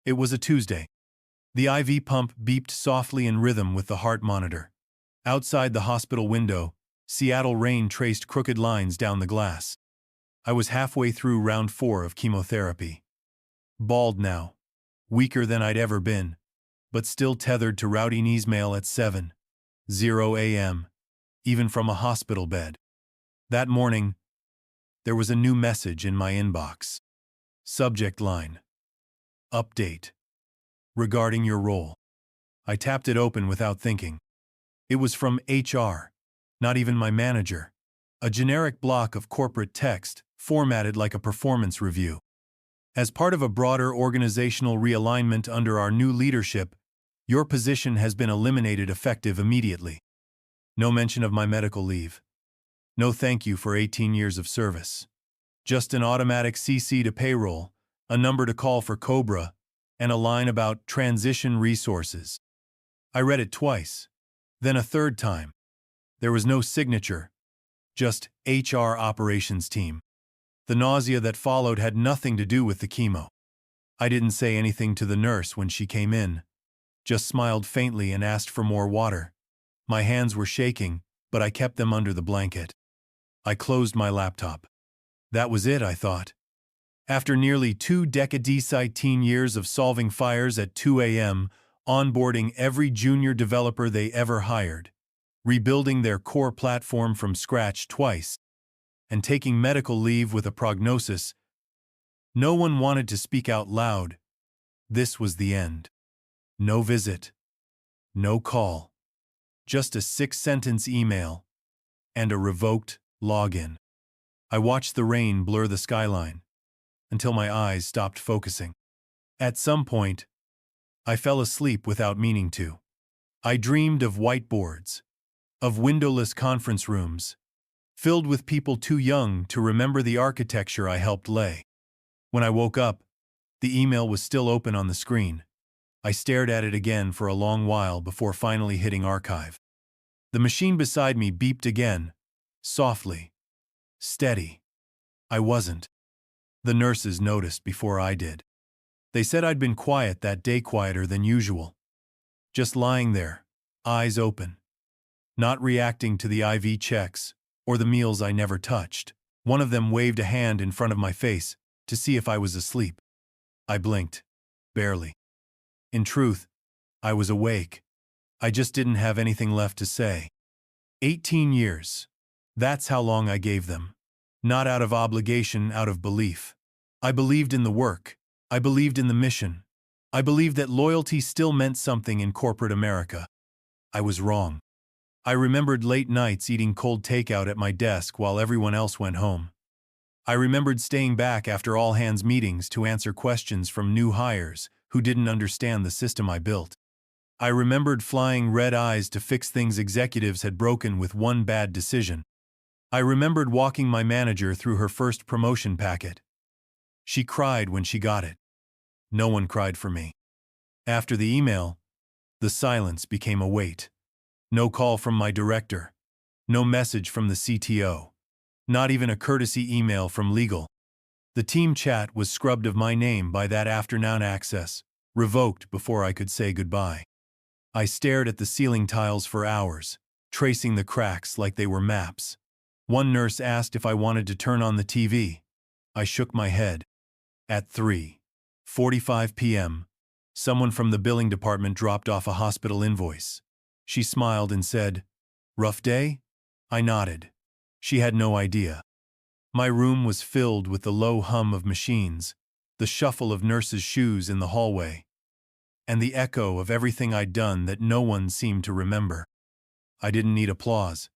It was a Tuesday. The IV pump beeped softly in rhythm with the heart monitor. Outside the hospital window, Seattle rain traced crooked lines down the glass. I was halfway through round 4 of chemotherapy. Bald now, weaker than I'd ever been, but still tethered to rowdy kneesmail at 7:00 a.m., even from a hospital bed. That morning, there was a new message in my inbox. Subject line: Update. Regarding your role. I tapped it open without thinking. It was from HR, not even my manager. A generic block of corporate text, formatted like a performance review. As part of a broader organizational realignment under our new leadership, your position has been eliminated effective immediately. No mention of my medical leave. No thank you for 18 years of service. Just an automatic CC to payroll, a number to call for Cobra, and a line about transition resources. I read it twice, then a third time. There was no signature, just HR operations team. The nausea that followed had nothing to do with the chemo. I didn't say anything to the nurse when she came in, just smiled faintly and asked for more water. My hands were shaking, but I kept them under the blanket. I closed my laptop. That was it, I thought. After nearly 2 decade-18 years of solving fires at 2 a.m., onboarding every junior developer they ever hired, rebuilding their core platform from scratch twice, and taking medical leave with a prognosis, no one wanted to speak out loud. This was the end. No visit. No call. Just a 6-sentence email. And a revoked login. I watched the rain blur the skyline, until my eyes stopped focusing. At some point, I fell asleep without meaning to. I dreamed of whiteboards, of windowless conference rooms, filled with people too young to remember the architecture I helped lay. When I woke up, the email was still open on the screen. I stared at it again for a long while before finally hitting archive. The machine beside me beeped again, softly, steady. I wasn't. The nurses noticed before I did. They said I'd been quiet that day, quieter than usual. Just lying there, eyes open. Not reacting to the IV checks, or the meals I never touched. One of them waved a hand in front of my face to see if I was asleep. I blinked. Barely. In truth, I was awake. I just didn't have anything left to say. 18 years. That's how long I gave them. Not out of obligation, out of belief. I believed in the work. I believed in the mission. I believed that loyalty still meant something in corporate America. I was wrong. I remembered late nights eating cold takeout at my desk while everyone else went home. I remembered staying back after all-hands meetings to answer questions from new hires who didn't understand the system I built. I remembered flying red eyes to fix things executives had broken with one bad decision. I remembered walking my manager through her first promotion packet. She cried when she got it. No one cried for me. After the email, the silence became a weight. No call from my director. No message from the CTO. Not even a courtesy email from legal. The team chat was scrubbed of my name by that afternoon access, revoked before I could say goodbye. I stared at the ceiling tiles for hours, tracing the cracks like they were maps. One nurse asked if I wanted to turn on the TV. I shook my head. At 3:45 p.m., someone from the billing department dropped off a hospital invoice. She smiled and said, "Rough day?" I nodded. She had no idea. My room was filled with the low hum of machines, the shuffle of nurses' shoes in the hallway, and the echo of everything I'd done that no one seemed to remember. I didn't need applause.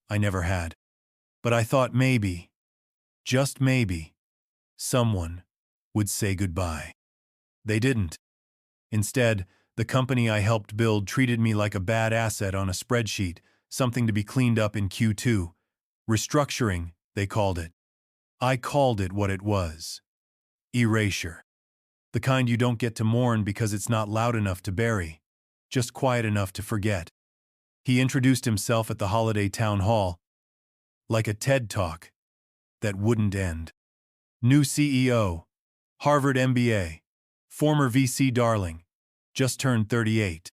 I never had. But I thought maybe, just maybe, someone would say goodbye. They didn't. Instead, the company I helped build treated me like a bad asset on a spreadsheet, something to be cleaned up in Q2. Restructuring, they called it. I called it what it was. Erasure. The kind you don't get to mourn because it's not loud enough to bury, just quiet enough to forget. He introduced himself at the holiday town hall, like a TED Talk that wouldn't end. New CEO, Harvard MBA, former VC darling, just turned 38.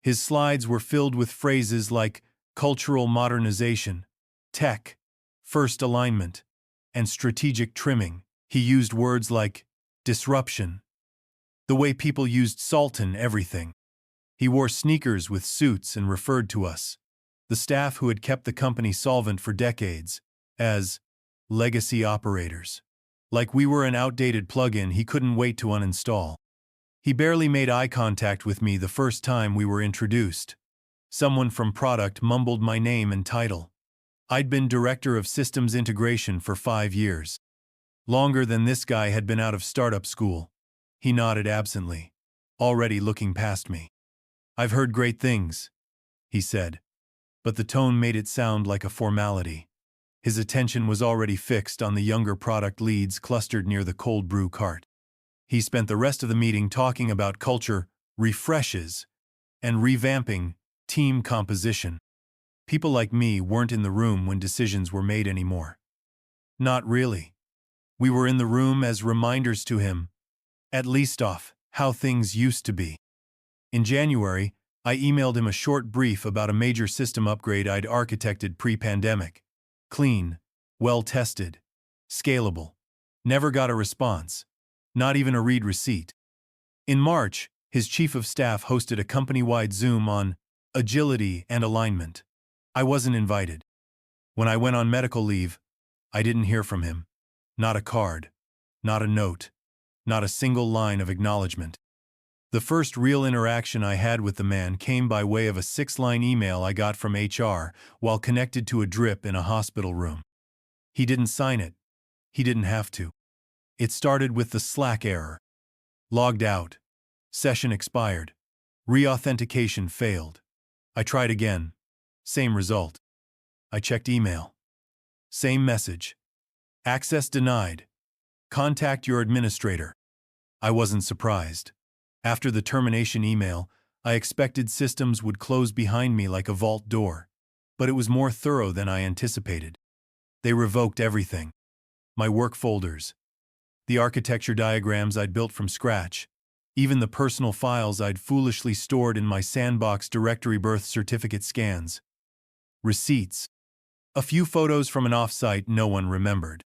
His slides were filled with phrases like cultural modernization, tech, first alignment, and strategic trimming. He used words like disruption, the way people used salt in everything. He wore sneakers with suits and referred to us, the staff who had kept the company solvent for decades, as legacy operators. Like we were an outdated plugin he couldn't wait to uninstall. He barely made eye contact with me the first time we were introduced. Someone from product mumbled my name and title. I'd been director of systems integration for 5 years. Longer than this guy had been out of startup school. He nodded absently, already looking past me. "I've heard great things," he said, but the tone made it sound like a formality. His attention was already fixed on the younger product leads clustered near the cold brew cart. He spent the rest of the meeting talking about culture refreshes and revamping team composition. People like me weren't in the room when decisions were made anymore. Not really. We were in the room as reminders to him, at least off how things used to be. In January, I emailed him a short brief about a major system upgrade I'd architected pre-pandemic. Clean, well-tested, scalable. Never got a response. Not even a read receipt. In March, his chief of staff hosted a company-wide Zoom on agility and alignment. I wasn't invited. When I went on medical leave, I didn't hear from him. Not a card. Not a note. Not a single line of acknowledgement. The first real interaction I had with the man came by way of a 6-line email I got from HR while connected to a drip in a hospital room. He didn't sign it. He didn't have to. It started with the Slack error. Logged out. Session expired. Re-authentication failed. I tried again. Same result. I checked email. Same message. Access denied. Contact your administrator. I wasn't surprised. After the termination email, I expected systems would close behind me like a vault door, but it was more thorough than I anticipated. They revoked everything. My work folders, the architecture diagrams I'd built from scratch, even the personal files I'd foolishly stored in my sandbox directory birth certificate scans. Receipts. A few photos from an off-site no one remembered.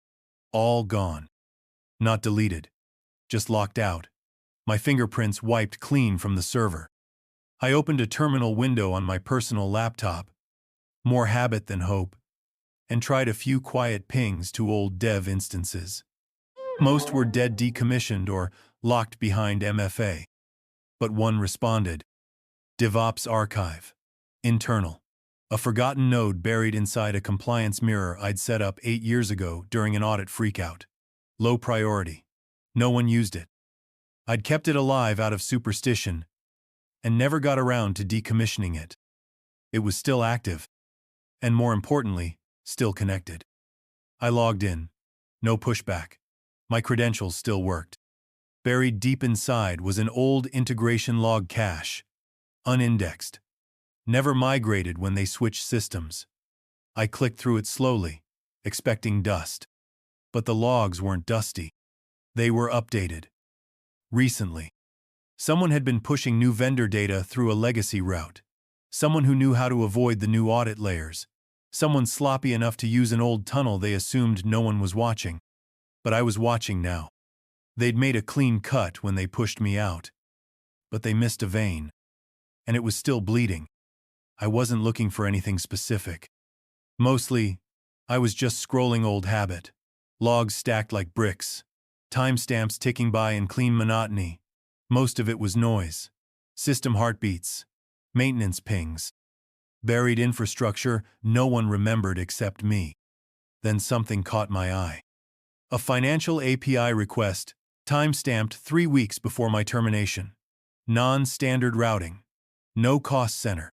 All gone. Not deleted. Just locked out. My fingerprints wiped clean from the server. I opened a terminal window on my personal laptop, more habit than hope, and tried a few quiet pings to old dev instances. Most were dead decommissioned or locked behind MFA. But one responded. DevOps archive. Internal. A forgotten node buried inside a compliance mirror I'd set up 8 years ago during an audit freakout. Low priority. No one used it. I'd kept it alive out of superstition and never got around to decommissioning it. It was still active, and more importantly, still connected. I logged in. No pushback. My credentials still worked. Buried deep inside was an old integration log cache, unindexed. Never migrated when they switched systems. I clicked through it slowly, expecting dust. But the logs weren't dusty. They were updated. Recently. Someone had been pushing new vendor data through a legacy route. Someone who knew how to avoid the new audit layers. Someone sloppy enough to use an old tunnel they assumed no one was watching. But I was watching now. They'd made a clean cut when they pushed me out. But they missed a vein. And it was still bleeding. I wasn't looking for anything specific. Mostly, I was just scrolling old habit. Logs stacked like bricks. Timestamps ticking by in clean monotony. Most of it was noise. System heartbeats. Maintenance pings. Buried infrastructure no one remembered except me. Then something caught my eye. A financial API request, timestamped 3 weeks before my termination. Non-standard routing. No cost center.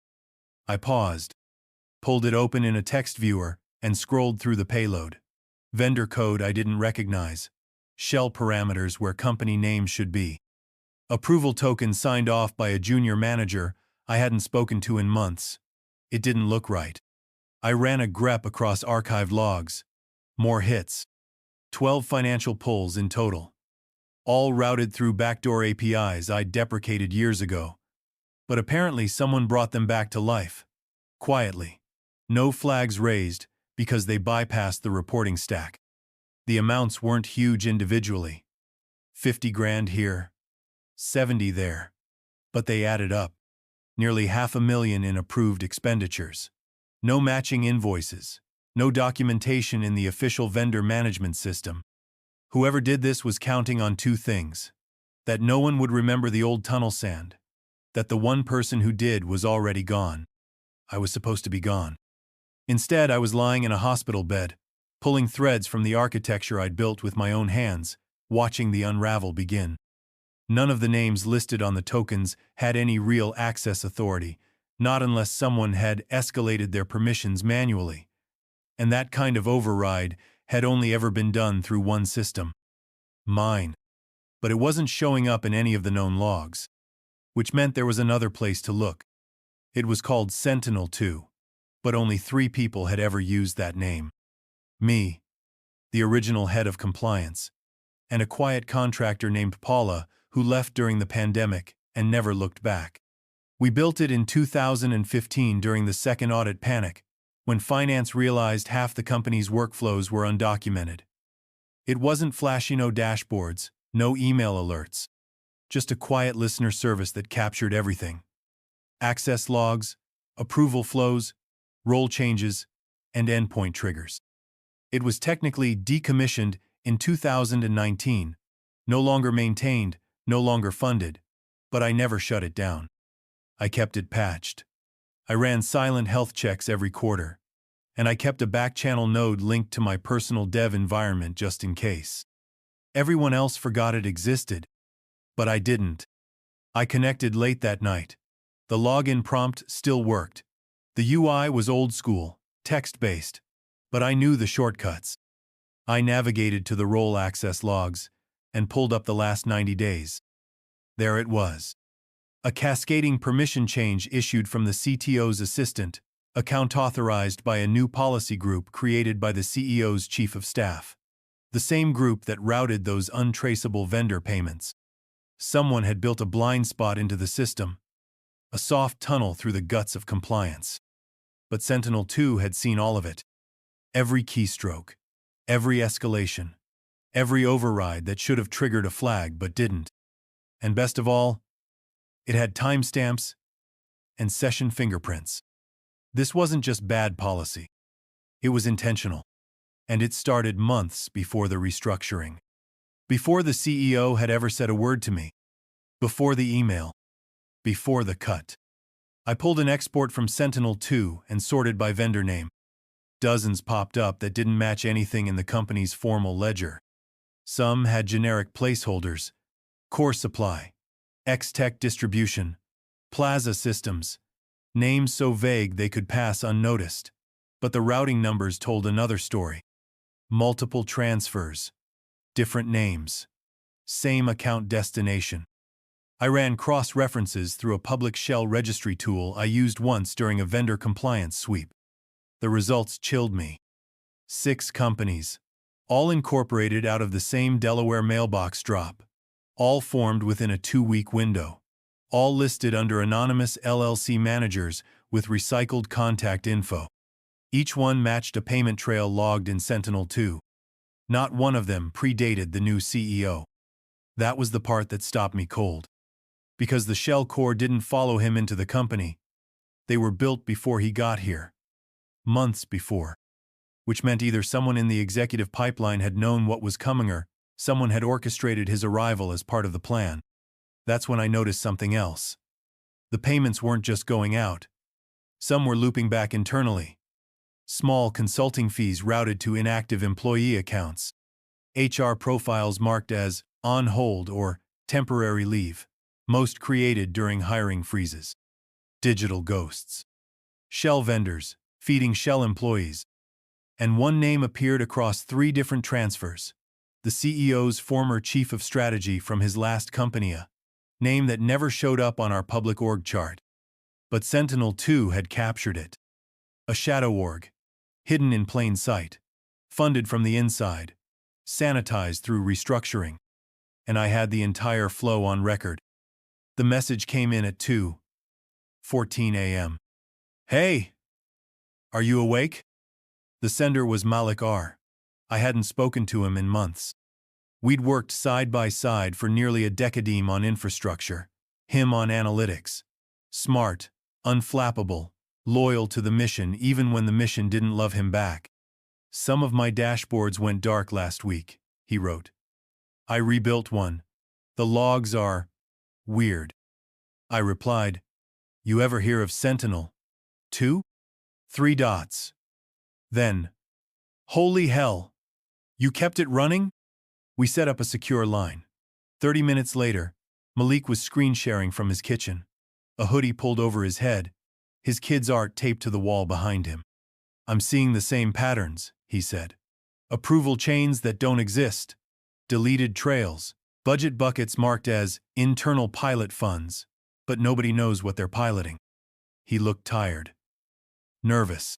I paused, pulled it open in a text viewer, and scrolled through the payload. Vendor code I didn't recognize. Shell parameters where company names should be. Approval token signed off by a junior manager I hadn't spoken to in months. It didn't look right. I ran a grep across archived logs. More hits. 12 financial pulls in total. all routed through backdoor APIs I'd deprecated years ago. But apparently someone brought them back to life. Quietly. No flags raised, because they bypassed the reporting stack. The amounts weren't huge individually. 50 grand here, 70 there. But they added up. Nearly $500,000 in approved expenditures. No matching invoices. No documentation in the official vendor management system. Whoever did this was counting on two things. That no one would remember the old tunnel sand. That the one person who did was already gone. I was supposed to be gone. Instead, I was lying in a hospital bed, pulling threads from the architecture I'd built with my own hands, watching the unravel begin. None of the names listed on the tokens had any real access authority, not unless someone had escalated their permissions manually. And that kind of override had only ever been done through one system. Mine. But it wasn't showing up in any of the known logs. Which meant there was another place to look. It was called Sentinel-2. But only 3 people had ever used that name. Me, the original head of compliance, and a quiet contractor named Paula who left during the pandemic and never looked back. We built it in 2015 during the second audit panic, when finance realized half the company's workflows were undocumented. It wasn't flashy, no dashboards, no email alerts. Just a quiet listener service that captured everything. Access logs, approval flows, role changes, and endpoint triggers. It was technically decommissioned in 2019, no longer maintained, no longer funded, but I never shut it down. I kept it patched. I ran silent health checks every quarter, and I kept a back-channel node linked to my personal dev environment just in case. Everyone else forgot it existed, but I didn't. I connected late that night. The login prompt still worked. The UI was old school, text-based, but I knew the shortcuts. I navigated to the role access logs and pulled up the last 90 days. There it was. A cascading permission change issued from the CTO's assistant, account authorized by a new policy group created by the CEO's chief of staff. The same group that routed those untraceable vendor payments. Someone had built a blind spot into the system, a soft tunnel through the guts of compliance. But Sentinel-2 had seen all of it. Every keystroke, every escalation, every override that should have triggered a flag but didn't. And best of all, it had timestamps and session fingerprints. This wasn't just bad policy. It was intentional. And it started months before the restructuring. Before the CEO had ever said a word to me. Before the email. Before the cut. I pulled an export from Sentinel-2 and sorted by vendor name. Dozens popped up that didn't match anything in the company's formal ledger. Some had generic placeholders. Core Supply. X-Tech Distribution. Plaza Systems. Names so vague they could pass unnoticed. But the routing numbers told another story. Multiple transfers. Different names. Same account destination. I ran cross-references through a public shell registry tool I used once during a vendor compliance sweep. The results chilled me. 6 companies. All incorporated out of the same Delaware mailbox drop. All formed within a 2-week window. All listed under anonymous LLC managers with recycled contact info. Each one matched a payment trail logged in Sentinel-2. Not one of them predated the new CEO. That was the part that stopped me cold. Because the shell core didn't follow him into the company. They were built before he got here. Months before. Which meant either someone in the executive pipeline had known what was coming or someone had orchestrated his arrival as part of the plan. That's when I noticed something else. The payments weren't just going out. Some were looping back internally. Small consulting fees routed to inactive employee accounts. HR profiles marked as on hold or temporary leave. Most created during hiring freezes. Digital ghosts. Shell vendors, feeding shell employees. And one name appeared across 3 different transfers. The CEO's former chief of strategy from his last company, a name that never showed up on our public org chart. But Sentinel-2 had captured it. A shadow org, hidden in plain sight, funded from the inside, sanitized through restructuring. and I had the entire flow on record. The message came in at 2:14 a.m. Hey! Are you awake? The sender was Malik R. I hadn't spoken to him in months. We'd worked side by side for nearly a decade on infrastructure, him on analytics. Smart, unflappable, loyal to the mission even when the mission didn't love him back. Some of my dashboards went dark last week, he wrote. I rebuilt one. The logs are weird. I replied, you ever hear of Sentinel? 2? 3 dots. Then, holy hell! You kept it running? We set up a secure line. 30 minutes later, Malik was screen sharing from his kitchen. A hoodie pulled over his head, his kid's art taped to the wall behind him. I'm seeing the same patterns, he said. Approval chains that don't exist. Deleted trails. Budget buckets marked as internal pilot funds, but nobody knows what they're piloting. He looked tired. Nervous.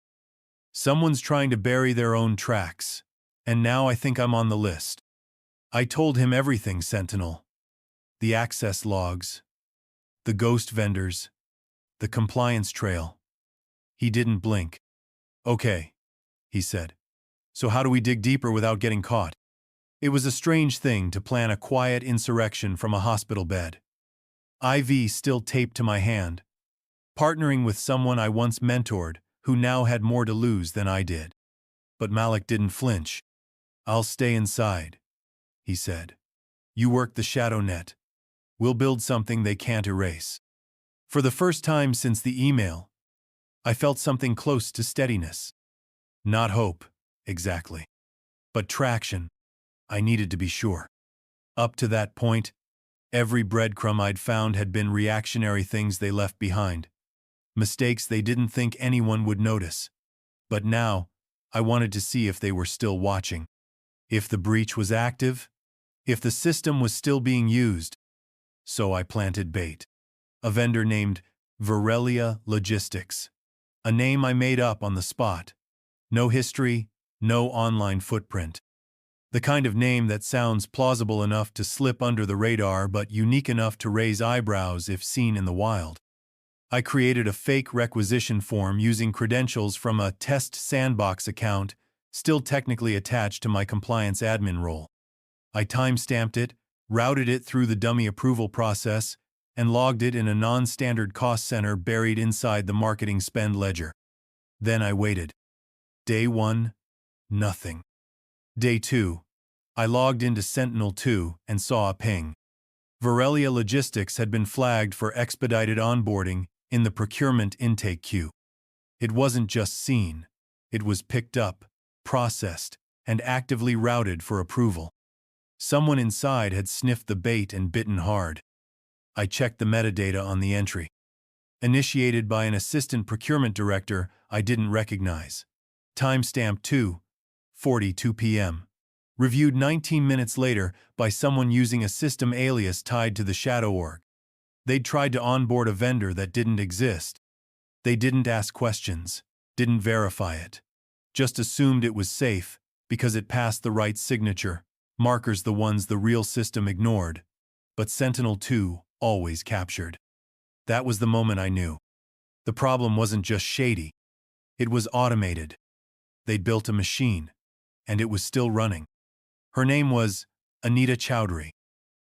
Someone's trying to bury their own tracks, and now I think I'm on the list. I told him everything, Sentinel. The access logs, the ghost vendors, the compliance trail. He didn't blink. Okay, he said. So how do we dig deeper without getting caught? It was a strange thing to plan a quiet insurrection from a hospital bed. IV still taped to my hand, partnering with someone I once mentored who now had more to lose than I did. But Malik didn't flinch. I'll stay inside, he said. You work the shadow net. We'll build something they can't erase. For the first time since the email, I felt something close to steadiness. Not hope, exactly. But traction. I needed to be sure. Up to that point, every breadcrumb I'd found had been reactionary things they left behind. Mistakes they didn't think anyone would notice. But now, I wanted to see if they were still watching. If the breach was active, if the system was still being used. So I planted bait. A vendor named Virelia Logistics. A name I made up on the spot. No history, no online footprint. The kind of name that sounds plausible enough to slip under the radar but unique enough to raise eyebrows if seen in the wild. I created a fake requisition form using credentials from a test sandbox account still technically attached to my compliance admin role. I time-stamped it, routed it through the dummy approval process, and logged it in a non-standard cost center buried inside the marketing spend ledger. Then I waited. Day 1, nothing. Day 2, I logged into Sentinel-2 and saw a ping. Virelia Logistics had been flagged for expedited onboarding in the procurement intake queue. It wasn't just seen. It was picked up, processed, and actively routed for approval. Someone inside had sniffed the bait and bitten hard. I checked the metadata on the entry. Initiated by an assistant procurement director I didn't recognize. Timestamp 2:42 p.m. Reviewed 19 minutes later by someone using a system alias tied to the shadow org. They'd tried to onboard a vendor that didn't exist. They didn't ask questions, didn't verify it. Just assumed it was safe because it passed the right signature, markers the ones the real system ignored. But Sentinel-2 always captured. That was the moment I knew. The problem wasn't just shady. It was automated. They'd built a machine, and it was still running. Her name was Anita Chowdhury.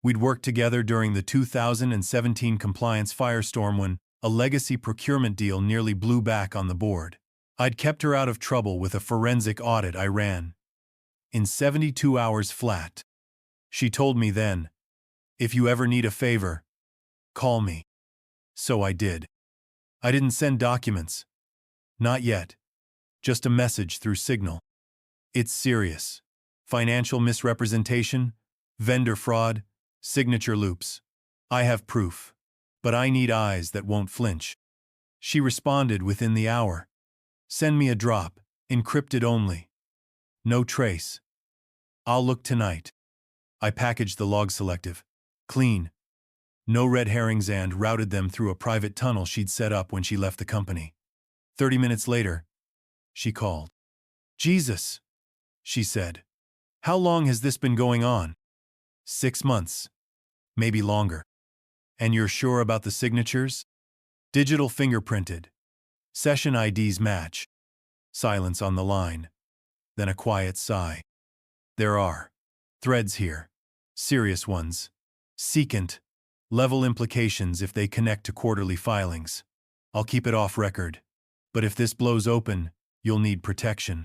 We'd worked together during the 2017 compliance firestorm when a legacy procurement deal nearly blew back on the board. I'd kept her out of trouble with a forensic audit I ran in 72 hours flat. She told me then, if you ever need a favor, call me. So I did. I didn't send documents. Not yet. Just a message through Signal. It's serious. Financial misrepresentation, vendor fraud, signature loops. I have proof, but I need eyes that won't flinch. She responded within the hour. Send me a drop, encrypted only. No trace. I'll look tonight. I packaged the log selective. Clean. No red herrings and routed them through a private tunnel she'd set up when she left the company. 30 minutes later, she called. Jesus, she said. How long has this been going on? 6 months. Maybe longer. And you're sure about the signatures? Digital fingerprinted. Session IDs match. Silence on the line. Then a quiet sigh. There are threads here. Serious ones. Secant. Level implications if they connect to quarterly filings. I'll keep it off record. But if this blows open, you'll need protection.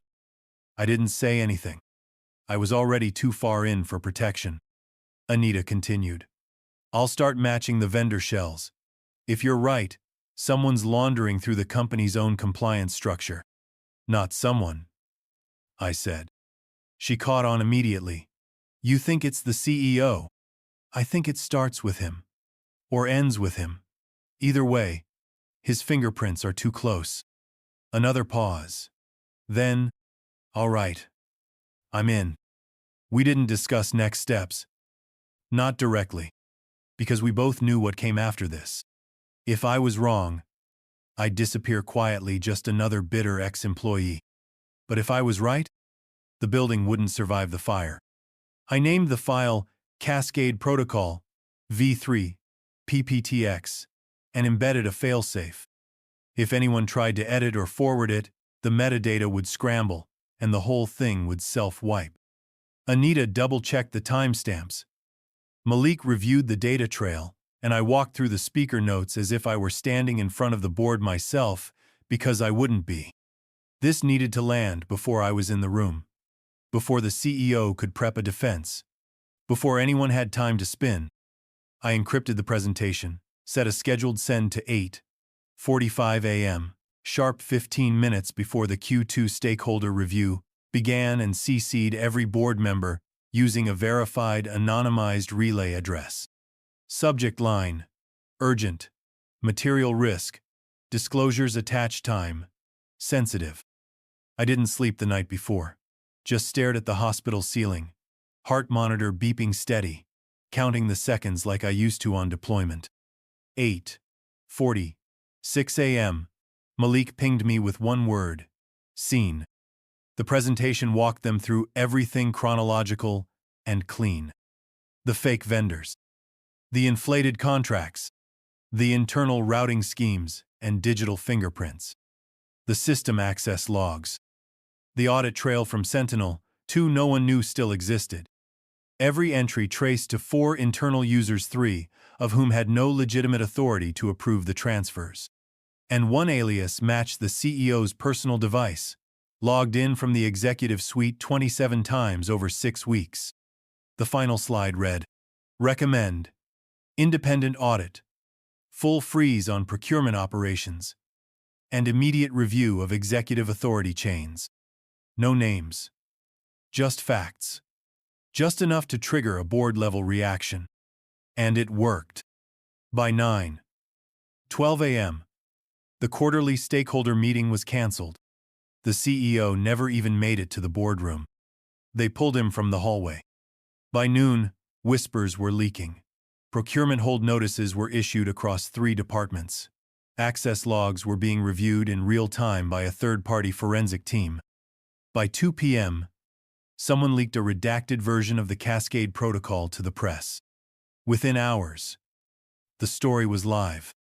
I didn't say anything. I was already too far in for protection. Anita continued. I'll start matching the vendor shells. If you're right, someone's laundering through the company's own compliance structure. Not someone, I said. She caught on immediately. You think it's the CEO? I think it starts with him. Or ends with him. Either way, his fingerprints are too close. Another pause. Then, all right. I'm in. We didn't discuss next steps. Not directly. Because we both knew what came after this. If I was wrong, I'd disappear quietly, just another bitter ex-employee. But if I was right, the building wouldn't survive the fire. I named the file Cascade Protocol, V3, PPTX, and embedded a failsafe. If anyone tried to edit or forward it, the metadata would scramble, and the whole thing would self-wipe. Anita double-checked the timestamps. Malik reviewed the data trail, and I walked through the speaker notes as if I were standing in front of the board myself, because I wouldn't be. This needed to land before I was in the room. Before the CEO could prep a defense. Before anyone had time to spin. I encrypted the presentation, set a scheduled send to 8:45 a.m., sharp 15 minutes before the Q2 stakeholder review began, and CC'd every board member using a verified anonymized relay address. Subject line: urgent, material risk, disclosures attached, time sensitive. I didn't sleep the night before. Just stared at the hospital ceiling, heart monitor beeping steady, counting the seconds like I used to on deployment. 8:46 a.m. Malik pinged me with one word: scene. The presentation walked them through everything chronological and clean. The fake vendors. The inflated contracts. The internal routing schemes and digital fingerprints. The system access logs. The audit trail from Sentinel, 2 no one knew still existed. Every entry traced to 4 internal users, 3 of whom had no legitimate authority to approve the transfers. And one alias matched the CEO's personal device, logged in from the executive suite 27 times over 6 weeks. The final slide read, recommend, independent audit, full freeze on procurement operations, and immediate review of executive authority chains. No names. Just facts. Just enough to trigger a board-level reaction. And it worked. By 9:12 a.m., the quarterly stakeholder meeting was canceled. The CEO never even made it to the boardroom. They pulled him from the hallway. By noon, whispers were leaking. Procurement hold notices were issued across 3 departments. Access logs were being reviewed in real time by a third-party forensic team. By 2 p.m., someone leaked a redacted version of the Cascade Protocol to the press. Within hours, the story was live.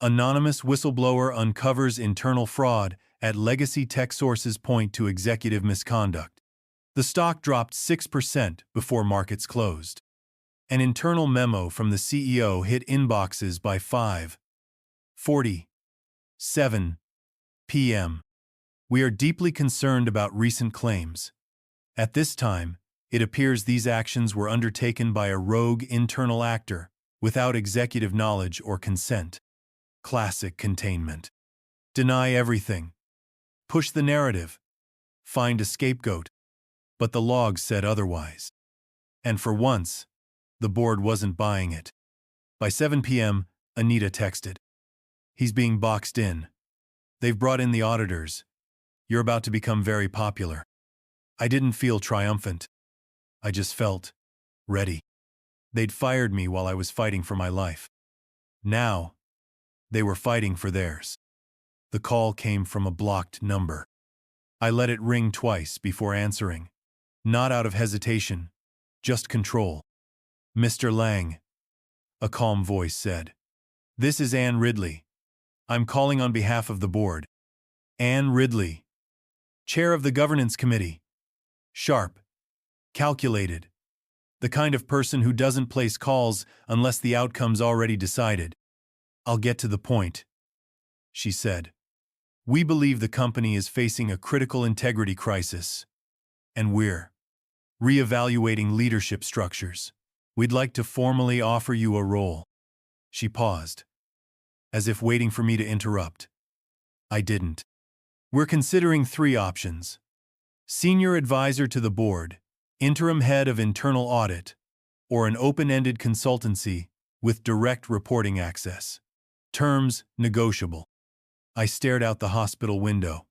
Anonymous whistleblower uncovers internal fraud at legacy tech sources point to executive misconduct. The stock dropped 6% before markets closed. An internal memo from the CEO hit inboxes by 5:47 p.m. We are deeply concerned about recent claims. At this time, it appears these actions were undertaken by a rogue internal actor without executive knowledge or consent. Classic containment. Deny everything. Push the narrative. Find a scapegoat. But the logs said otherwise. And for once, the board wasn't buying it. By 7 p.m., Anita texted. He's being boxed in. They've brought in the auditors. You're about to become very popular. I didn't feel triumphant. I just felt ready. They'd fired me while I was fighting for my life. Now, they were fighting for theirs. The call came from a blocked number. I let it ring twice before answering. Not out of hesitation, just control. Mr. Lang, a calm voice said. This is Anne Ridley. I'm calling on behalf of the board. Anne Ridley, chair of the governance committee. Sharp. Calculated. The kind of person who doesn't place calls unless the outcome's already decided. I'll get to the point, she said. We believe the company is facing a critical integrity crisis, and we're reevaluating leadership structures. We'd like to formally offer you a role. She paused, as if waiting for me to interrupt. I didn't. We're considering 3 options: senior advisor to the board, interim head of internal audit, or an open-ended consultancy with direct reporting access. Terms negotiable. I stared out the hospital window.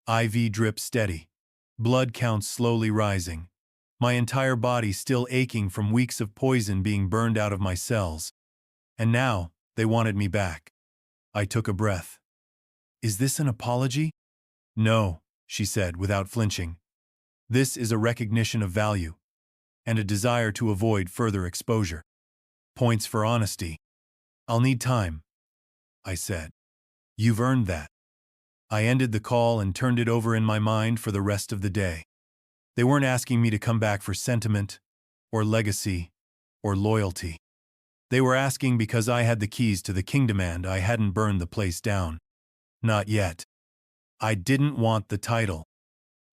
IV drip steady. Blood counts slowly rising. My entire body still aching from weeks of poison being burned out of my cells. And now, they wanted me back. I took a breath. Is this an apology? No, she said without flinching. This is a recognition of value, and a desire to avoid further exposure. Points for honesty. I'll need time, I said. You've earned that. I ended the call and turned it over in my mind for the rest of the day. They weren't asking me to come back for sentiment, or legacy, or loyalty. They were asking because I had the keys to the kingdom and I hadn't burned the place down. Not yet. I didn't want the title.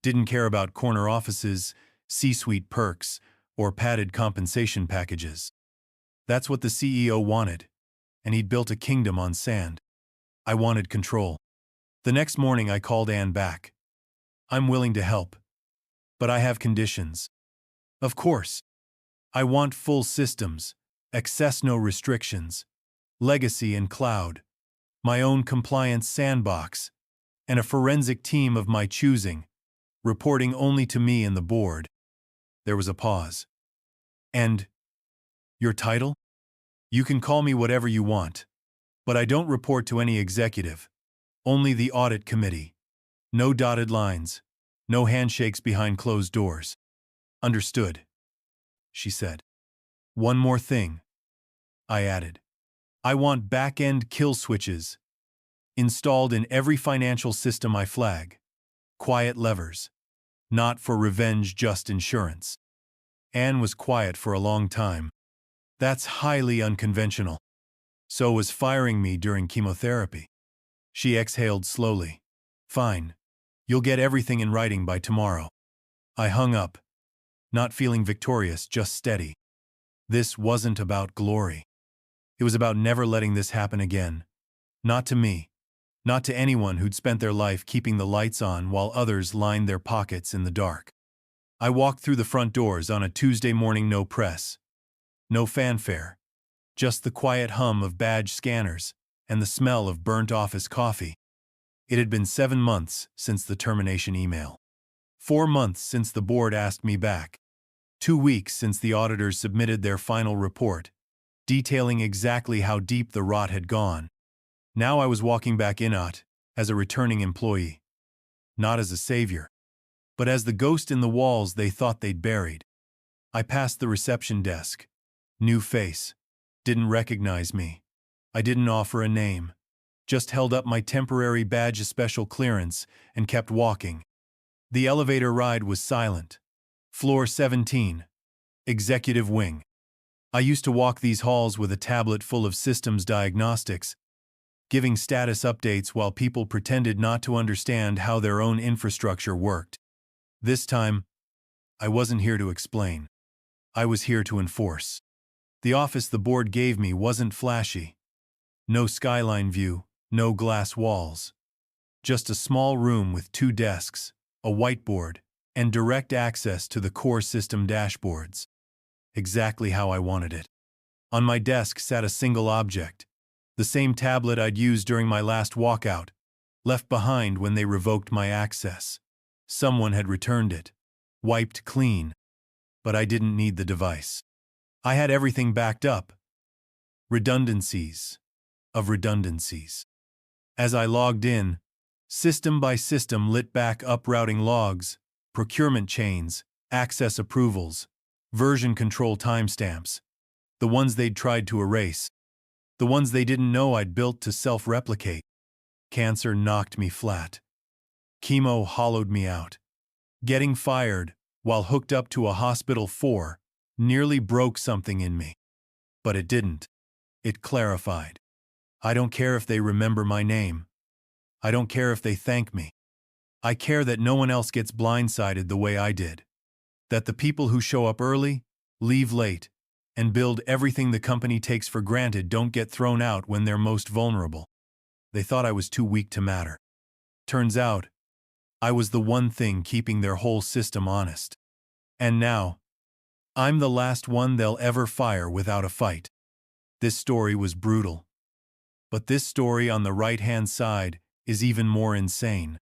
Didn't care about corner offices, C-suite perks, or padded compensation packages. That's what the CEO wanted, and he'd built a kingdom on sand. I wanted control. The next morning I called Anne back. I'm willing to help, but I have conditions. Of course. I want full systems, access no restrictions, legacy and cloud, my own compliance sandbox, and a forensic team of my choosing, reporting only to me and the board. There was a pause. And your title? You can call me whatever you want, but I don't report to any executive, only the audit committee. No dotted lines, no handshakes behind closed doors. Understood, she said. One more thing, I added. I want back-end kill switches installed in every financial system I flag. Quiet levers. Not for revenge, just insurance. Anne was quiet for a long time. That's highly unconventional. So was firing me during chemotherapy. She exhaled slowly. Fine. You'll get everything in writing by tomorrow. I hung up, not feeling victorious, just steady. This wasn't about glory. It was about never letting this happen again. Not to me. Not to anyone who'd spent their life keeping the lights on while others lined their pockets in the dark. I walked through the front doors on a Tuesday morning, no press. No fanfare. Just the quiet hum of badge scanners and the smell of burnt office coffee. It had been 7 months since the termination email. 4 months since the board asked me back. 2 weeks since the auditors submitted their final report, detailing exactly how deep the rot had gone. Now I was walking back in it as a returning employee. Not as a savior, but as the ghost in the walls they thought they'd buried. I passed the reception desk. New face. Didn't recognize me. I didn't offer a name. Just held up my temporary badge of special clearance and kept walking. The elevator ride was silent. Floor 17. Executive wing. I used to walk these halls with a tablet full of systems diagnostics, giving status updates while people pretended not to understand how their own infrastructure worked. This time, I wasn't here to explain. I was here to enforce. The office the board gave me wasn't flashy. No skyline view, no glass walls. Just a small room with 2 desks, a whiteboard, and direct access to the core system dashboards. Exactly how I wanted it. On my desk sat a single object, the same tablet I'd used during my last walkout, left behind when they revoked my access. Someone had returned it, wiped clean, but I didn't need the device. I had everything backed up. Redundancies of redundancies. As I logged in, system by system lit back up routing logs, procurement chains, access approvals, version control timestamps. The ones they'd tried to erase. The ones they didn't know I'd built to self-replicate. Cancer knocked me flat. Chemo hollowed me out. Getting fired, while hooked up to a hospital floor, nearly broke something in me. But it didn't. It clarified. I don't care if they remember my name. I don't care if they thank me. I care that no one else gets blindsided the way I did. That the people who show up early, leave late, and build everything the company takes for granted don't get thrown out when they're most vulnerable. They thought I was too weak to matter. Turns out, I was the one thing keeping their whole system honest. And now, I'm the last one they'll ever fire without a fight. This story was brutal. But this story on the right-hand side is even more insane.